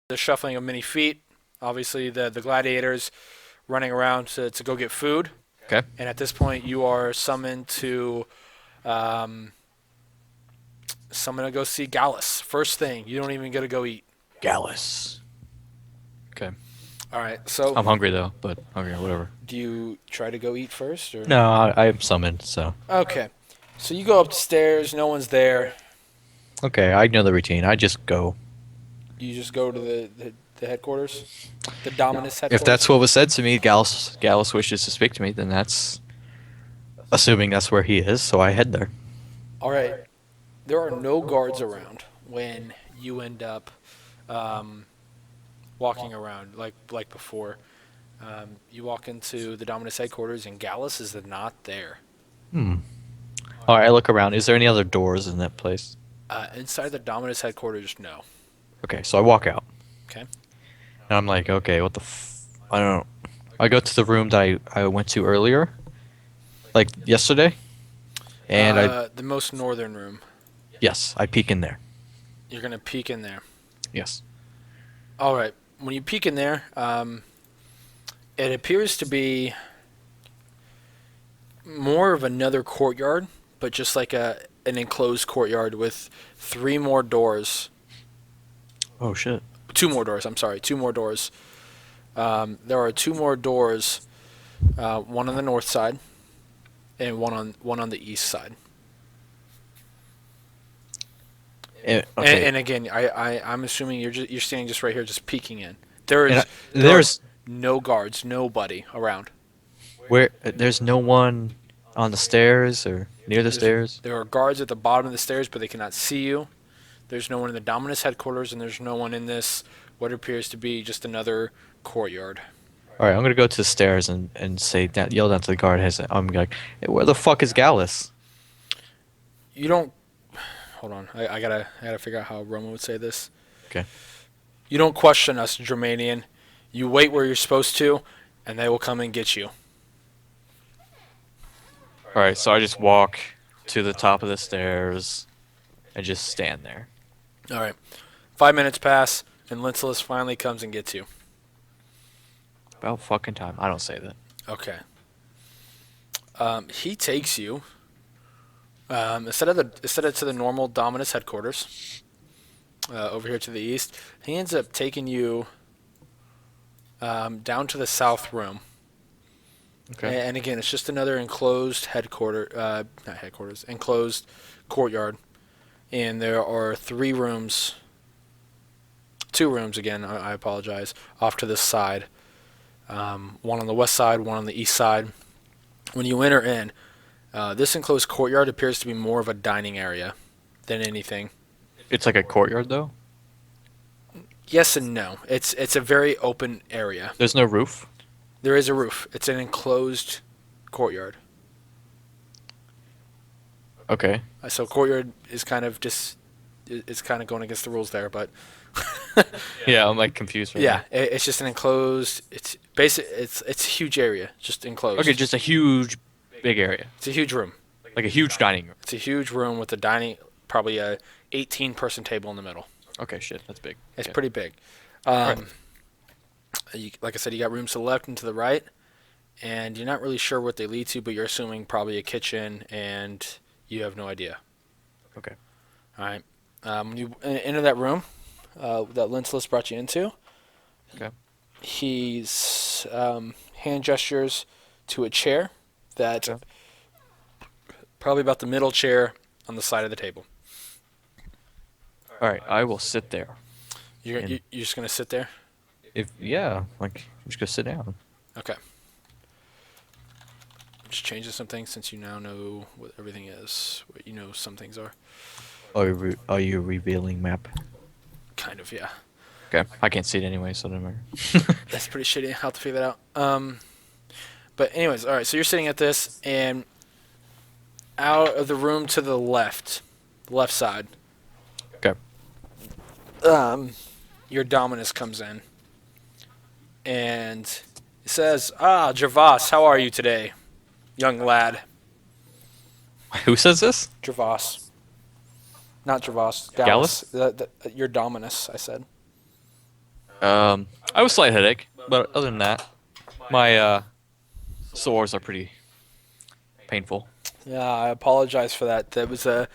the shuffling of many feet. Obviously, the gladiators running around to go get food. Okay. And at this point, you are summoned to um, go see Gallus. First thing, you don't even get to go eat. Gallus. Okay. All right. So, I'm hungry though, but okay, whatever. do you try to go eat first, or? No, I am summoned, so. Okay. So you go upstairs. No one's there. Okay, I know the routine. I just go. You just go to the headquarters, the Dominus If that's headquarters. what was said to me, Gallus wishes to speak to me, then that's assuming that's where he is, so I head there. All right. There are no guards around when you end up um, walking around like before. You walk into the Dominus headquarters, and Gallus is not there. Hmm. Alright, I look around. Is there any other doors in that place? Inside the Dominus headquarters, no. Okay, so I walk out. Okay. And I'm like, okay, what the I don't know. I go to the room that I went to earlier, like yesterday, and The most northern room. yes, I peek in there. You're gonna peek in there. Yes. All right. When you peek in there, it appears to be more of another courtyard, but just like an enclosed courtyard with three more doors. Oh shit. Two more doors. I'm sorry. Two more doors. There are two more doors. One on the north side, and one on the east side. Okay. And again, I'm assuming you're standing just right here, just peeking in. There And is there's no guards, nobody around. where there's no one on the stairs or near the stairs. There are guards at the bottom of the stairs, but they cannot see you. There's no one in the Dominus headquarters, and there's no one in this what appears to be just another courtyard. All right, I'm gonna go to the stairs and say that yell down to the guard. I'm like, hey, where the fuck is Gallus? You don't. Hold on. I gotta figure out how Roman would say this. Okay. You don't question us, Germanian. You wait where you're supposed to, and they will come and get you. All right, so I just walk to the top of the stairs and just stand there. All right. 5 minutes pass, and Lincelis finally comes and gets you. About fucking time. I don't say that. Okay. He takes you instead of to the normal Dominus headquarters over here to the east. He ends up taking you down to the south room. Okay. And again, it's just another enclosed not headquarters, enclosed courtyard. And there are two rooms again, I apologize, off to this side. One on the west side, one on the east side. When you enter in, this enclosed courtyard appears to be more of a dining area than anything. It's like a courtyard though. Yes and no. It's a very open area. There's no roof. There is a roof. It's an enclosed courtyard. Okay. So courtyard is kind of it's kind of going against the rules there, but Yeah, I'm like confused right yeah, it's just an enclosed. It's a huge area, just now. enclosed. Okay, just a huge, big area, It's a huge room. like a huge dining room. It's a huge room with probably a 18-person table in the middle. Okay, shit, that's big. It's Okay. pretty big. Alright. Like I said, you got rooms to the left and to the right, and you're not really sure what they lead to, but you're assuming probably a kitchen, and you have no idea. Okay. All right. When you enter that room that Lincelis brought you into, Okay. he's hand gestures to a chair that Okay. probably about the middle chair on the side of the table. All right, I will sit there. You're, And- you're just going to sit there? Like I'm just gonna sit down. Okay. Just changing some things since you now know what everything is, what you know some things are. Are you revealing map? Kind of, yeah. Okay, I can't see it anyway, so it doesn't matter. That's pretty shitty. I'll have to figure that out. But anyways, all right. So you're sitting at this, and out of the room to the left side, Okay. your Dominus comes in, and it says, "Ah, Gervas, how are you today, young lad?" Who says this? Gervas, not Gervas. Gallus? Your Dominus, I said. I have a slight headache, but other than that, my sores are pretty painful. Yeah, I apologize for that. That was a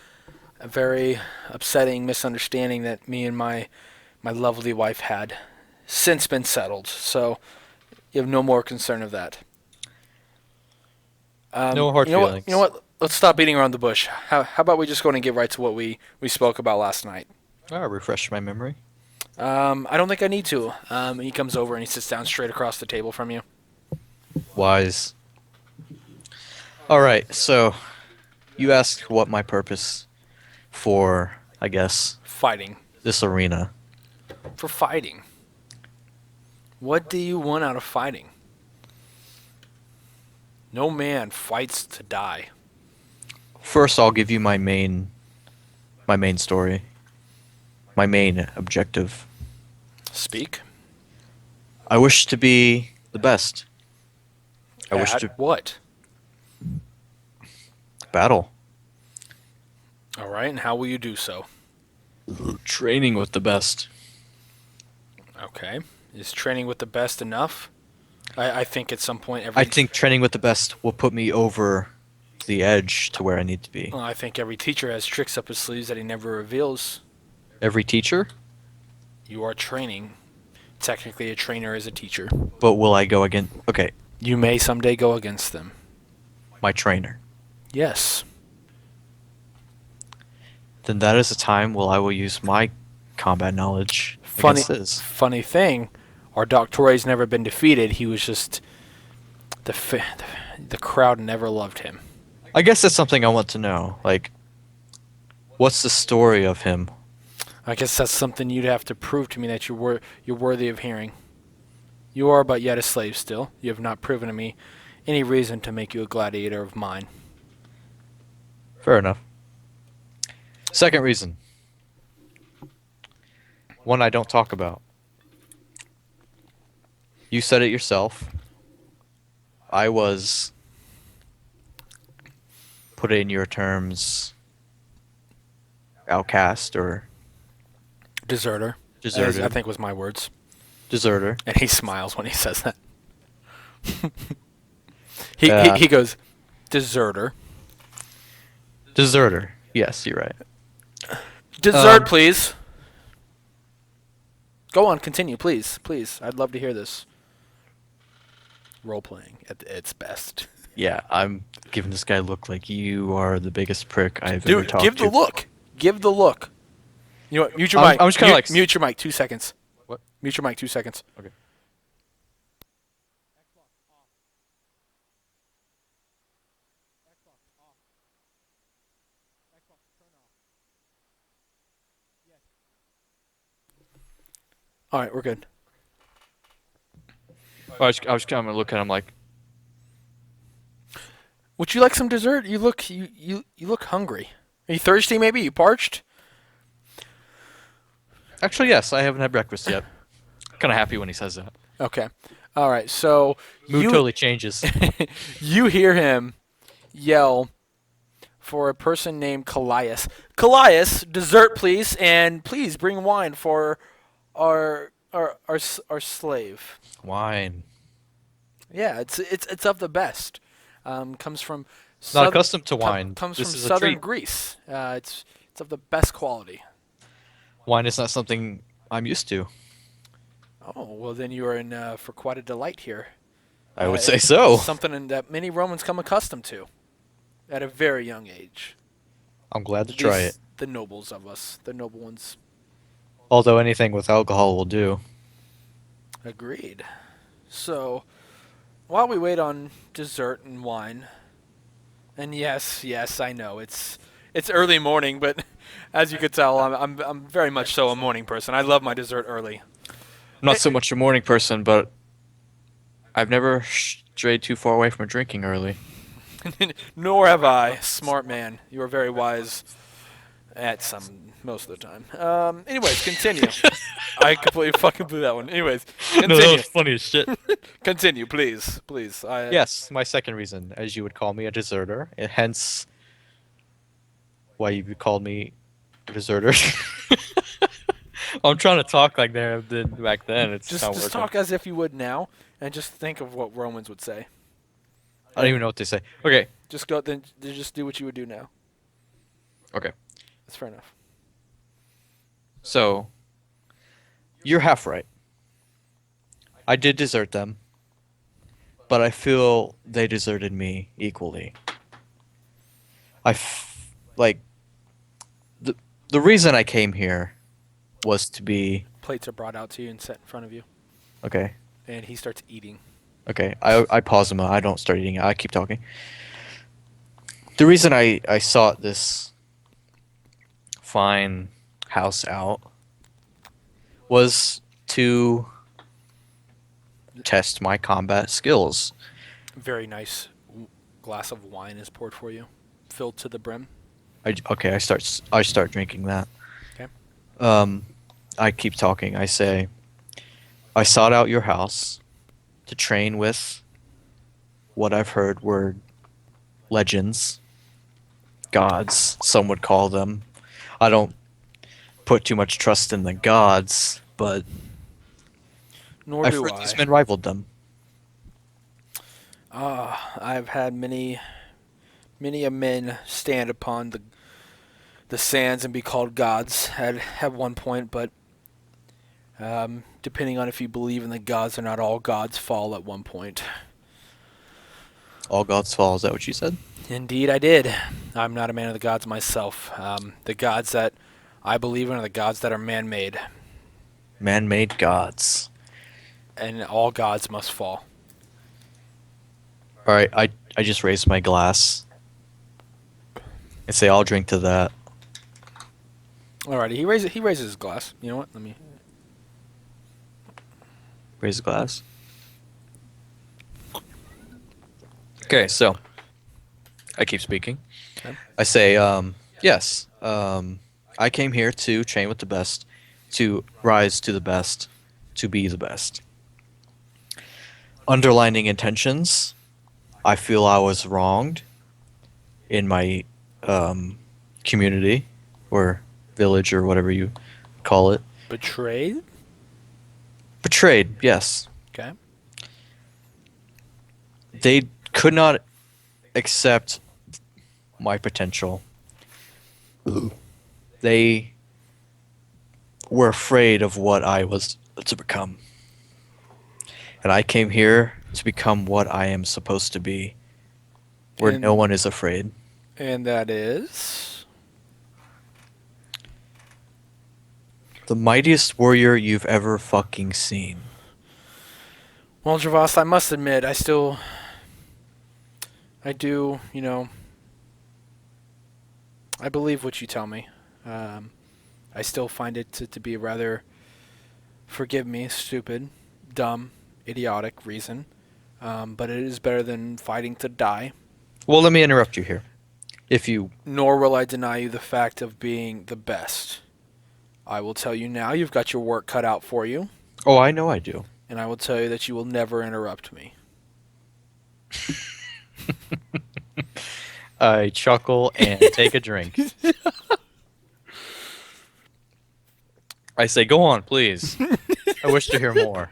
very upsetting misunderstanding that me and my lovely wife had since been settled. So you have no more concern of that. No hard You know what? You know feelings. what? Let's stop beating around the bush. How about we just go and get right to what we spoke about last night? Refresh my memory. I don't think I need to. He comes over and he sits down straight across the table from you. Wise. All right, so you asked what my purpose for, I guess, Fighting. this arena. For fighting. What do you want out of fighting? No man fights to die. First, I'll give you my main story, my main objective. Speak. I wish to be the best. I wish At to what? battle, All right, and how will you do so? training with the best. Okay. Is training with the best enough? I think at some point I think training with the best will put me over the edge to where I need to be. well, I think every teacher has tricks up his sleeves that he never reveals. Every teacher, You are training. Technically, a trainer is a teacher. but will I go again? Okay, You may someday go against them. my trainer. Yes. Then that is the time where I will use my combat knowledge Funny, against his. funny thing, our Doctore's never been defeated. He was just the crowd never loved him. I guess that's something I want to know. Like, what's the story of him? I guess that's something you'd have to prove to me that you're worthy of hearing. You are but yet a slave still. You have not proven to me any reason to make you a gladiator of mine. Fair enough. Second reason. One I don't talk about. You said it yourself. I was, put it in your terms, outcast or Deserter. deserted. I think was my words. Deserter. And he smiles when he says that. he, Uh, he goes, deserter. Deserter. Yes, you're right. Dessert, please. Go on, continue, please. Please. I'd love to hear this. Role playing at its best. Yeah, I'm giving this guy a look like you are the biggest prick I've ever Dude, talked give to. the look. Give the look. You know what? Mute your I'm- mic. I'm just kinda mute, like- mute your mic. 2 seconds. What? Mute your mic. 2 seconds. Okay. All right, we're good. I was kind of looking at him like, Would you like some dessert? You look hungry. Are you thirsty? Maybe you parched. actually, yes, I haven't had breakfast yet. Kind of happy when he says that. Okay. All right. So Mood you totally changes. you hear him yell for a person named Callias. Callias, dessert, please, and please bring wine for our slave. Wine. Yeah, it's of the best. Comes from Not accustomed to wine. comes This from is a southern treat. Greece. It's of the best quality. Wine is not something I'm used to. Oh well, then you are in for quite a delight here. I would Uh, say so. Something that many Romans come accustomed to at a very young age. I'm glad to try it. The nobles of us, the noble ones. Although anything with alcohol will do. Agreed. So, while we wait on dessert and wine, and yes, I know it's early morning, but as you could tell, I'm very much so a morning person. I love my dessert early. I'm not so much a morning person, but I've never strayed too far away from drinking early. Nor have I. Smart man. You are very wise at most of the time. Anyways, continue. I completely fucking blew that one. Anyways, continue. funny as shit. Continue, please. Please. Yes, my second reason, as you would call me, a deserter, and hence why you called me a deserter. I'm trying to talk like they did back then. It's just not Just working. talk as if you would now, and just think of what Romans would say. I don't even know what they say. Okay. Just go then. Just do what you would do now. Okay. That's fair enough. So you're half right. I did desert them, but I feel they deserted me equally. Like the the reason I came here was to be Plates are brought out to you and set in front of you, okay. and he starts eating. Okay, I pause him. I don't start eating. I keep talking. The reason I sought this fine house out was to test my combat skills. Very nice glass of wine is poured for you, filled to the brim. I start drinking that. Okay. Um, I keep talking. I say, I sought out your house to train with what I've heard were legends, gods, some would call them. I don't put too much trust in the gods, but Nor I've do heard I. these men rivaled them. I've had many a men stand upon the sands and be called gods at one point, but depending on if you believe in the gods or not, all gods fall at one point. All gods fall. Is that what you said? Indeed, I did. I'm not a man of the gods myself. The gods that I believe in are the gods that are man-made, Man-made gods. and all gods must fall. All right, I just raised my glass and say I'll drink to that. Alrighty, he raises his glass. You know what? Let me. Raise the glass. Okay, so I keep speaking. Okay. I say, yes, I came here to train with the best, to rise to the best, to be the best. Underlining intentions, I feel I was wronged in my community or village or whatever you call it. Betrayed? Betrayed, yes. Okay. They could not accept my potential. They were afraid of what I was to become. And I came here to become what I am supposed to be, where no one is afraid. And that is? The mightiest warrior you've ever fucking seen. Well, Gervas, I must admit, I do, I believe what you tell me. I still find it to be a rather, forgive me, stupid, dumb, idiotic reason. But it is better than fighting to die. Well, let me interrupt you here. If you... Nor will I deny you the fact of being the best. I will tell you now, you've got your work cut out for you. Oh, I know I do. And I will tell you that you will never interrupt me. I chuckle and take a drink. I say, go on, please. I wish to hear more.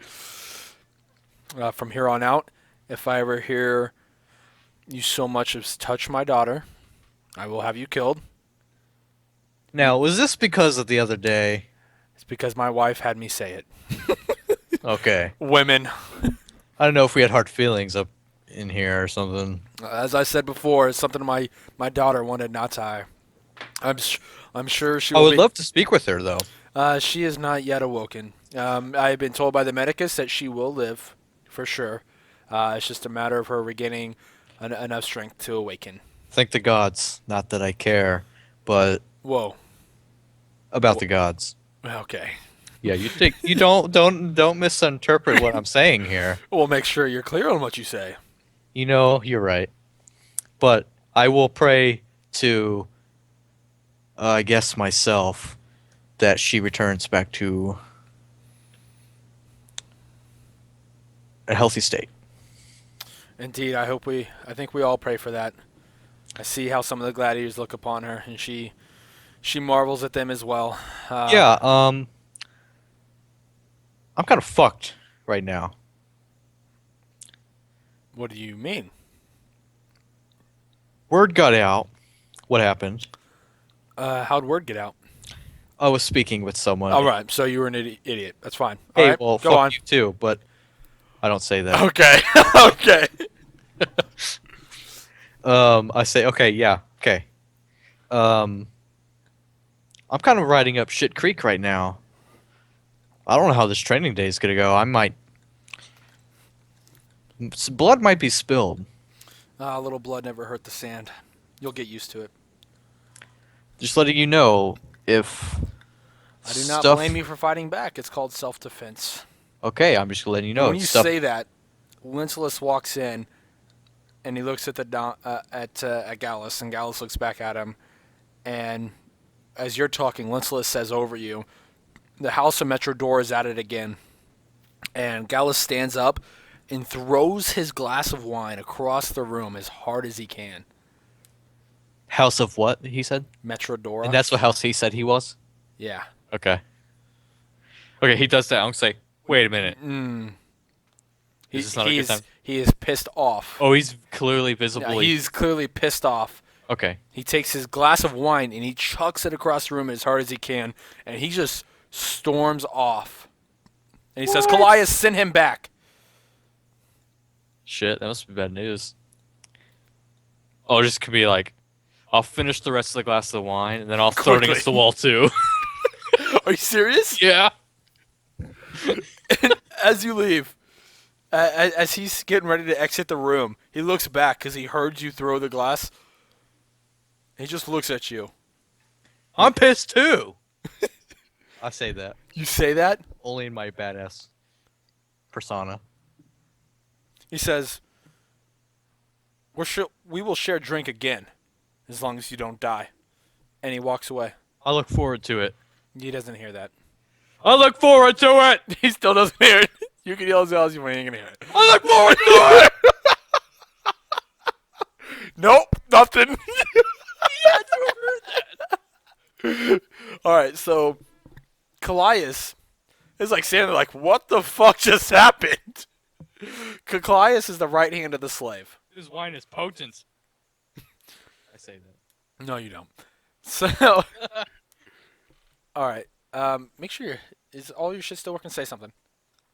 From here on out, if I ever hear you so much as touch my daughter, I will have you killed. Now, was this because of the other day? It's because my wife had me say it. Okay. Women. I don't know if we had hard feelings up in here or something. As I said before, it's something my daughter wanted not to. I'm sure she I will would be. love to speak with her, though. She is not yet awoken. I have been told by the medicus that she will live, for sure. It's just a matter of her regaining enough strength to awaken. Thank the gods. Not that I care, but Whoa. about the gods. Okay. Yeah, you don't misinterpret what I'm saying here. We'll make sure you're clear on what you say. You know, you're right. But I will pray to, I guess myself, that she returns back to a healthy state. Indeed, I think we all pray for that. I see how some of the gladiators look upon her, and she marvels at them as well. Yeah, I'm kind of fucked right now. What do you mean? Word got out. What happened? How'd word get out? I was speaking with someone. All right, so you were an idiot. That's fine. All Hey, right, well, go fuck on. you too, but I don't say that. Okay, okay. I say, okay, yeah, okay. Um, I'm kind of riding up shit creek right now. I don't know how this training day is gonna go. I might, blood might be spilled. A little blood never hurt the sand. You'll get used to it. Just letting you know if I do not stuff. blame you for fighting back. It's called self-defense. Okay, I'm just letting you And know when if you stuff. say that, Lincelis walks in, and he looks at at Gallus, and Gallus looks back at him, and as you're talking, Lincelis says over you, "The House of Metrodor is at it again." And Gallus stands up and throws his glass of wine across the room as hard as he can. House of what he said, and Metrodora? that's what house he said he was. Yeah. Okay. Okay, he does that. I'm gonna say, wait a minute. Is this not a good time? He is pissed off. Oh, he's clearly Yeah, visibly. he's clearly pissed off. Okay. He takes his glass of wine and he chucks it across the room as hard as he can, and he just storms off. And he says, What? "Callias, send him back." Shit, that must be bad news. Oh, just could be like, I'll finish the rest of the glass of wine, and then I'll throw it Quickly. against the wall too. Are you serious? Yeah. As you leave, as he's getting ready to exit the room, he looks back because he heard you throw the glass. He just looks at you. I'm pissed too. I say that You say that? only in my badass persona. He says, we will share drink again, as long as you don't die. And he walks away. I look forward to it. He doesn't hear that. I look forward to it. He still doesn't hear it. You can yell as loud as you want, he ain't gonna hear it. I look forward to it. Nope, nothing. All right, so Callias is like standing there like, what the fuck just happened? Callias is the right hand of the slave. This wine is potent. I say that. No, you don't. So, all right. Make sure is all your shit still working? Say something.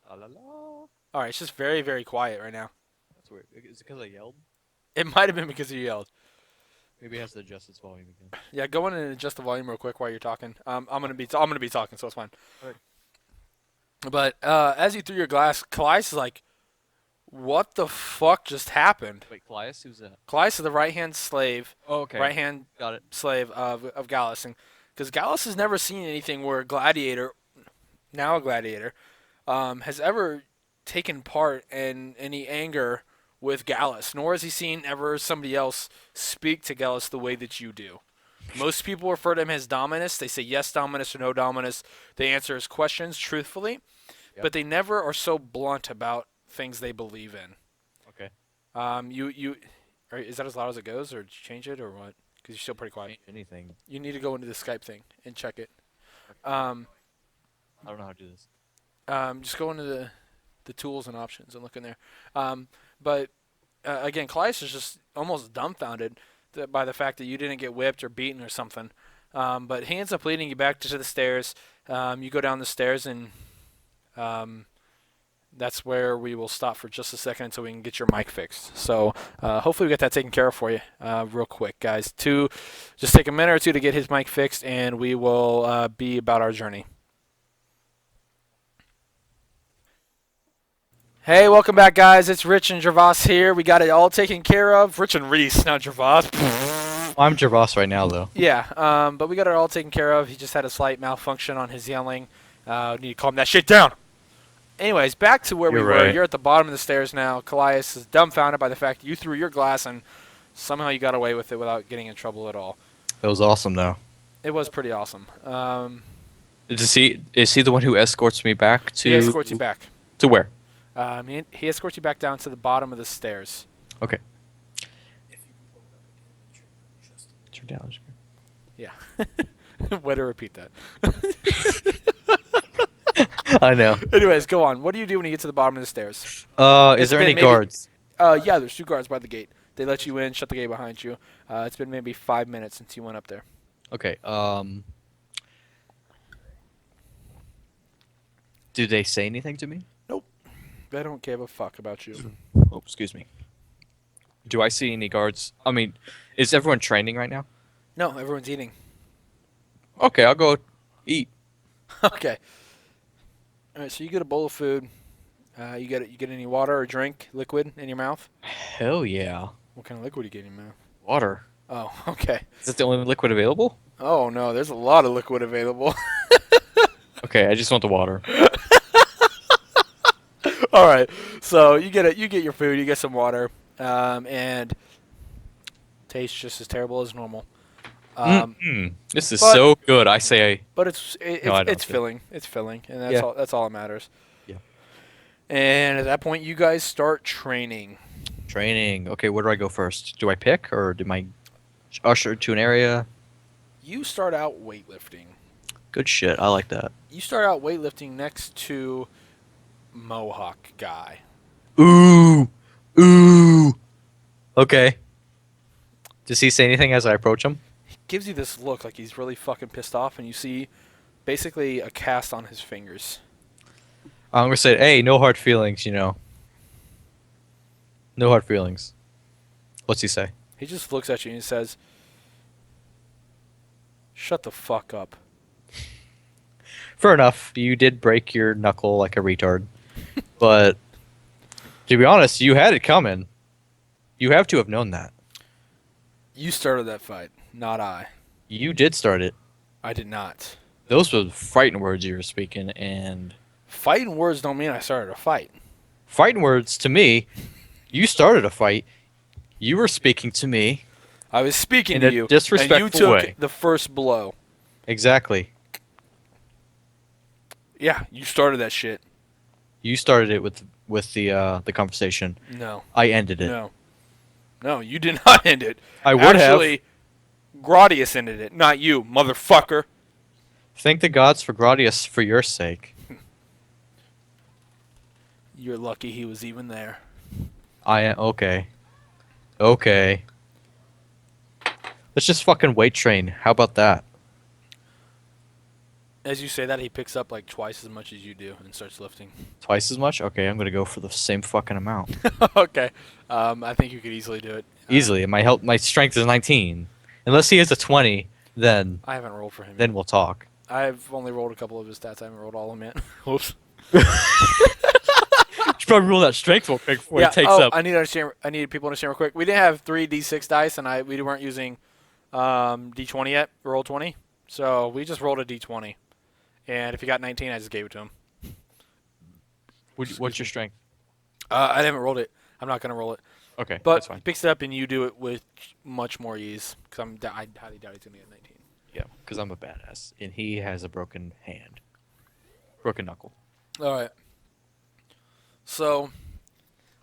La la la. All right, it's just very, very quiet right now. That's weird. Is it because I yelled? It might have been because you yelled. Maybe it has to adjust its volume again. Yeah, go in and adjust the volume real quick while you're talking. I'm gonna be talking, so it's fine. Alright. But as you threw your glass, Callias is like, "What the fuck just happened?" Wait, Callias? Who's that? Callias is the right hand slave, Oh, okay. right hand Got it. slave of Gallus, and because Gallus has never seen anything where a gladiator, now a gladiator, has ever taken part in any anger with Gallus, nor has he seen ever somebody else speak to Gallus the way that you do. Most people refer to him as Dominus. They say yes, Dominus, or no, Dominus. They answer his questions truthfully, but they never are so blunt about things they believe in. Okay. Is that as loud as it goes, or did you change it, or what? Because you're still pretty quiet. Change anything. You need to go into the Skype thing and check it. I don't know how to do this. Just go into the tools and options and look in there. But again, Callias is just almost dumbfounded by the fact that you didn't get whipped or beaten or something. But he ends up leading you back to the stairs. You go down the stairs, and that's where we will stop for just a second until we can get your mic fixed. So hopefully we get that taken care of for you real quick, guys. Just take a minute or two to get his mic fixed, and we will be about our journey. Hey, welcome back, guys. It's Ritch and Gervas here. We got it all taken care of. Ritch and Reiss, not Gervas. I'm Gervas right now, though. Yeah, but we got it all taken care of. He just had a slight malfunction on his yelling. Need to calm that shit down. Anyways, back to where we were. right. You're at the bottom of the stairs now. Callias is dumbfounded by the fact that you threw your glass and somehow you got away with it without getting in trouble at all. That was awesome, though. It was pretty awesome. Is he the one who escorts me back to? He escorts you back. To where? He escorts you back down to the bottom of the stairs. Okay. Turn down. Yeah. Way to repeat that. I know. Anyways, go on. What do you do when you get to the bottom of the stairs? Is It's there been any maybe. guards? Yeah, there's 2 guards by the gate. They let you in, shut the gate behind you. It's been maybe 5 minutes since you went up there. Okay. Do they say anything to me? Nope. They don't give a fuck about you. Oh, excuse me. Do I see any guards? I mean, is everyone training right now? No, everyone's eating. Okay, I'll go eat. Okay. All right. So you get a bowl of food. You get any water or drink, liquid in your mouth? Hell yeah. What kind of liquid do you get in your mouth? Water. Oh, okay. Is that the only liquid available? Oh no, there's a lot of liquid available. Okay, I just want the water. All right. So you get it. You get your food. You get some water, and tastes just as terrible as normal. This is but- so good. I say, But it's No, I don't it's see it. filling. It's filling, and that's Yeah. all. That's all that matters. Yeah. And at that point, you guys start training. training. Okay, where do I go first? Do I pick or do I usher to an area? You start out weightlifting. Good shit. I like that. You start out weightlifting next to Mohawk guy. Ooh, ooh. Okay. Does he say anything as I approach him? Gives you this look like he's really fucking pissed off, and you see basically a cast on his fingers. I'm gonna say, hey, no hard feelings. No hard feelings. What's he say? He just looks at you and he says, "Shut the fuck up." Fair enough. You did break your knuckle like a retard, but to be honest, you had it coming. You have to have known that. You started that fight, not I. You did start it. I did not. Those were fighting words you were speaking, and Fighting words don't mean I started a fight. fighting words to me. You started a fight. You were speaking to me. I was speaking In to a you, and disrespectful you took way. the first blow. Exactly. Yeah, you started that shit. You started it with the conversation. No, I ended it. no, you did not end it. I would Actually, Gradius ended it, not you, motherfucker. Thank the gods for Gradius for your sake. You're lucky he was even there. Okay. Okay. Let's just fucking weight train. How about that? As you say that, he picks up like twice as much as you do and starts lifting. Twice as much? Okay, I'm gonna go for the same fucking amount. Okay, I think you could easily do it. Easily. My strength is 19. Unless he has a 20, then I haven't rolled for him. we'll talk. I've only rolled a couple of his stats. I haven't rolled all of them yet. Oops. You should probably roll that strength real quick before Yeah. it takes Oh, up. I need people to understand real quick. We didn't have 3d6 dice, and we weren't using d20 yet. Roll 20, so we just rolled a d20. And if you got 19, I just gave it to him. What's your strength? I haven't rolled it. I'm not gonna roll it. Okay, But that's he fine. picks it up, and you do it with much more ease. Because I highly doubt he's gonna get 19. Yeah, because I'm a badass, and he has a broken hand, broken knuckle. All right. So,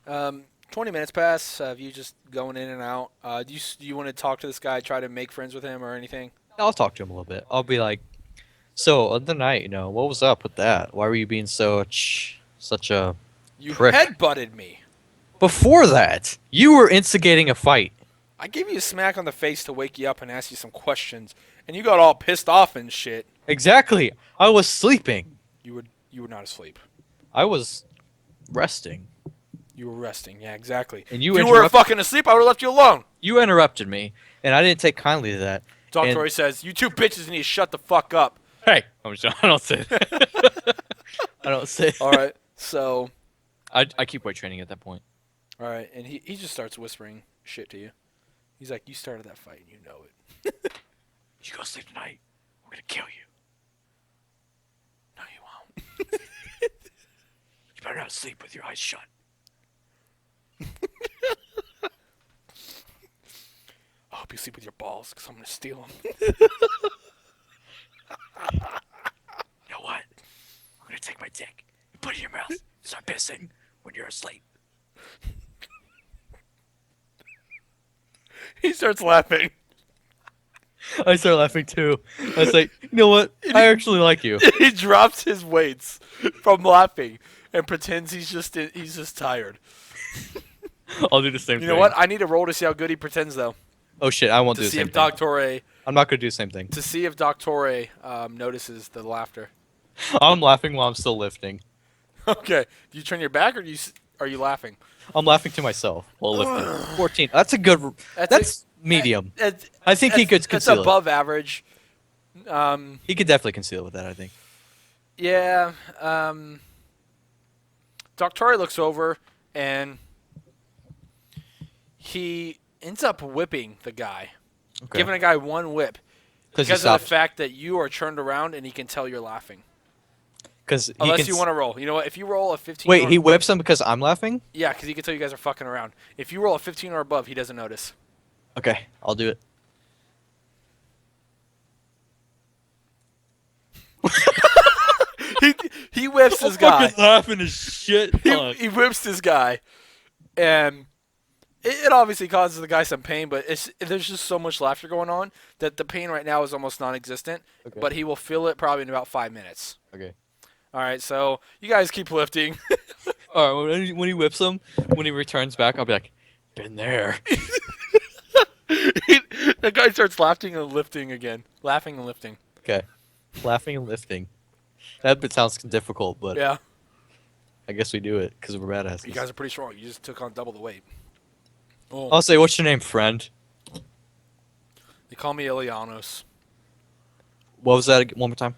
20 minutes pass of you just going in and out. Do you want to talk to this guy, try to make friends with him or anything? I'll talk to him a little bit. I'll be like, so other night, what was up with that? Why were you being such a You prick? headbutted me. Before that, you were instigating a fight. I gave you a smack on the face to wake you up and ask you some questions, and you got all pissed off and shit. Exactly. I was sleeping. You were not asleep. I was resting. You were resting. Yeah, exactly. And you if you were interrupt- fucking asleep, I would have left you alone. You interrupted me, and I didn't take kindly to that. Dr. And- Roy says, "You two bitches need to shut the fuck up." Hey, I don't say that. I don't say. All right. So, I keep weight training at that point. all right, and he just starts whispering shit to you. He's like, "You started that fight, and you know it." You go sleep tonight. I'm gonna kill you. No, you won't. You better not sleep with your eyes shut. I hope you sleep with your balls, because I'm gonna steal them. You know what? I'm gonna take my dick and put it in your mouth. Start pissing when you're asleep. He starts laughing. I start laughing too. I was like, you know what? I actually like you. He drops his weights from laughing and pretends he's just tired. I'll do the same You know thing. what? I need a roll to see how good he pretends though. Oh shit! I won't To do the see same if thing. Doctore I'm not gonna do the same thing. to see if Doctore notices the laughter. I'm laughing while I'm still lifting. Okay. Do you turn your back or are you laughing? I'm laughing to myself while lifting. 14. That's a good. That's medium. I think he could That's conceal it. above average. He could definitely conceal it with that. I think. Yeah. Doctore looks over and he ends up whipping the guy, Okay. giving a guy one whip Because because of the fact that you are turned around and he can tell you're laughing. Because Unless you want to roll. You know what? If you roll a 15 Wait, or, he whips him because I'm laughing? yeah, because he can tell you guys are fucking around. If you roll a 15 or above, he doesn't notice. Okay, I'll do it. He whips this I'm guy. fucking laughing his shit. He whips this guy, and it obviously causes the guy some pain. But there's just so much laughter going on that the pain right now is almost non-existent. Okay. But he will feel it probably in about 5 minutes. Okay. All right, so you guys keep lifting. All right, when he whips him, when he returns back, I'll be like, been there. The guy starts laughing and lifting again. Laughing and lifting. Okay. Laughing and lifting. That bit sounds difficult, but Yeah. I guess we do it because we're badasses. You guys are pretty strong. You just took on double the weight. Oh. I'll say, what's your name, friend? They call me Ilianos. What was that one more time?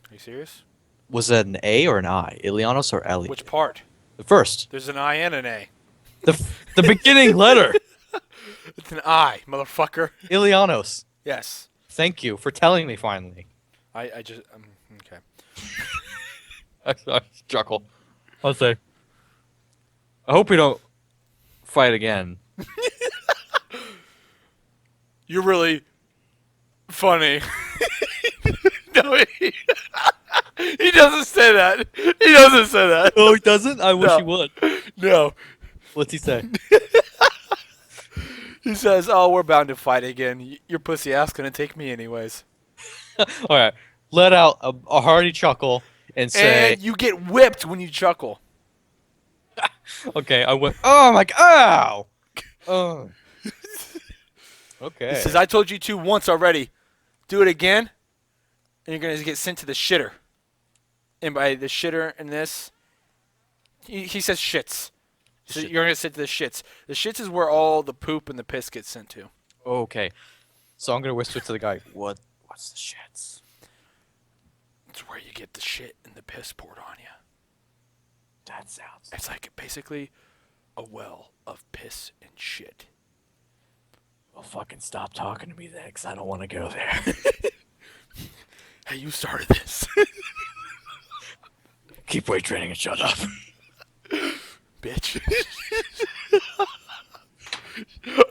Are you serious? Was that an A or an I? Ilianos or Ali? Which part? The first. There's an I and an A. The beginning letter. It's an I, motherfucker. Ilianos. Yes. Thank you for telling me finally. I just okay. I chuckle. I'll say. I hope we don't fight again. You're really funny. No, he doesn't say that. He doesn't say that. Oh, he doesn't? I wish No. he would. No. What's he say? He says, "Oh, we're bound to fight again. Your pussy ass gonna take me anyways." All right. Let out a hearty chuckle and say, And you get whipped when you chuckle. okay, I went, oh my god, ow! Oh. Okay. He says, "I told you to once already. Do it again, and you're gonna get sent to the shitter." And by the shitter in this, he says shits. So Shit. you're gonna get sent to the shits. The shits is where all the poop and the piss gets sent to. Okay. So I'm going to whisper to the guy, what's the shits? It's where you get the shit and the piss poured on you. That sounds... It's like basically a well of piss and shit. Well, fucking stop talking to me then, because I don't want to go there. Hey, you started this. Keep weight training and shut up. Bitch.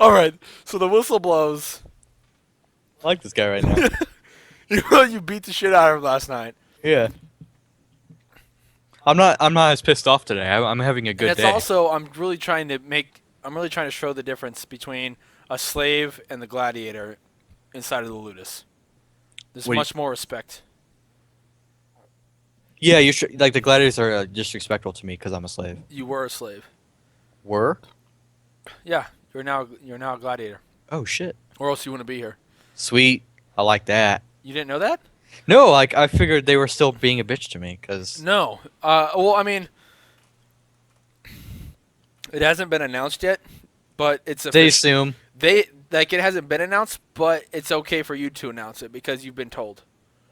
All right, so the whistle blows. I like this guy right now. You beat the shit out of him last night. Yeah. I'm not as pissed off today. I'm having a good And it's day. also I'm really trying to show the difference between a slave and the gladiator inside of the ludus. There's What do you- much more respect. Yeah, you should, like the gladiators are disrespectful to me because I'm a slave. You were a slave. Were? Yeah, you're now a gladiator. Oh shit. Or else you wouldn't be here. Sweet. I like that. You didn't know that? No, like I figured they were still being a bitch to me because No. Well, I mean, it hasn't been announced yet, but it's they official. assume. It hasn't been announced, but it's okay for you to announce it because you've been told.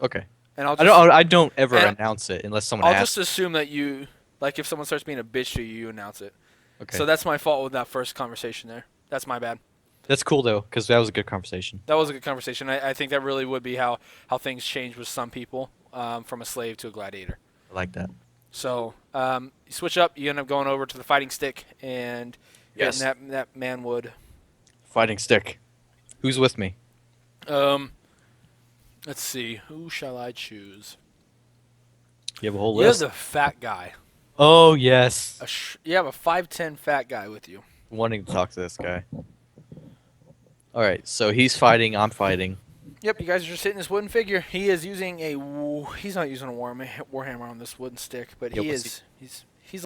Okay. And I don't ever and announce it unless someone I'll asks. just assume that you, like, if someone starts being a bitch to you, you announce it. Okay. So that's my fault with that first conversation there. That's my bad. That's cool though, because that was a good conversation. That was a good conversation. I think that really would be how things change with some people, from a slave to a gladiator. I like that. So you switch up. You end up going over to the fighting stick and Yes. getting that manwood. Fighting stick. Who's with me? Let's see. Who shall I choose? You have a whole You have list. the fat guy. Oh yes. You have a 5'10" fat guy with you. Wanting to talk to this guy. All right, so he's fighting. I'm fighting. Yep, you guys are just hitting this wooden figure. He is using a. He's not using a warhammer on this wooden stick, but Yeah, he what's he? is. He's